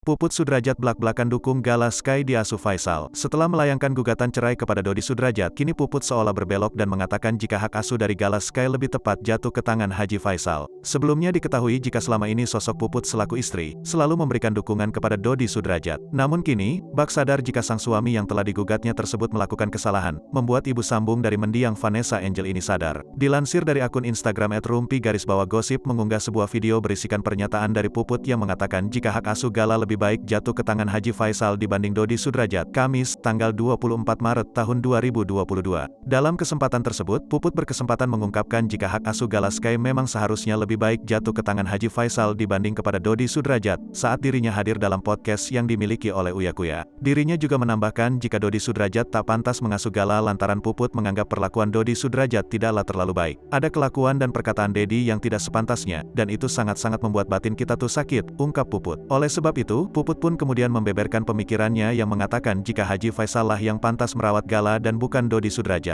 Puput Sudrajat blak-blakan dukung Gala Sky di Asuh Faisal. Setelah melayangkan gugatan cerai kepada Dodi Sudrajat, kini Puput seolah berbelok dan mengatakan jika hak asuh dari Gala Sky lebih tepat jatuh ke tangan Haji Faisal. Sebelumnya diketahui jika selama ini sosok Puput selaku istri, selalu memberikan dukungan kepada Dodi Sudrajat. Namun kini, Bak sadar jika sang suami yang telah digugatnya tersebut melakukan kesalahan, membuat ibu sambung dari mendiang Vanessa Angel ini sadar. Dilansir dari akun Instagram @rumpi_gosip mengunggah sebuah video berisikan pernyataan dari Puput yang mengatakan jika hak asuh Gala lebih baik jatuh ke tangan Haji Faisal dibanding Dodi Sudrajat, Kamis, tanggal 24 Maret tahun 2022. Dalam kesempatan tersebut, Puput berkesempatan mengungkapkan jika hak asuh Gala Sky memang seharusnya lebih baik jatuh ke tangan Haji Faisal dibanding kepada Dodi Sudrajat, saat dirinya hadir dalam podcast yang dimiliki oleh Uya Kuya. Dirinya juga menambahkan jika Dodi Sudrajat tak pantas mengasuh Gala lantaran Puput menganggap perlakuan Dodi Sudrajat tidaklah terlalu baik. Ada kelakuan dan perkataan Dedi yang tidak sepantasnya, dan itu sangat-sangat membuat batin kita tuh sakit, ungkap Puput. Oleh sebab itu, Puput pun kemudian membeberkan pemikirannya yang mengatakan jika Haji Faisal lah yang pantas merawat Gala dan bukan Dodi Sudrajat.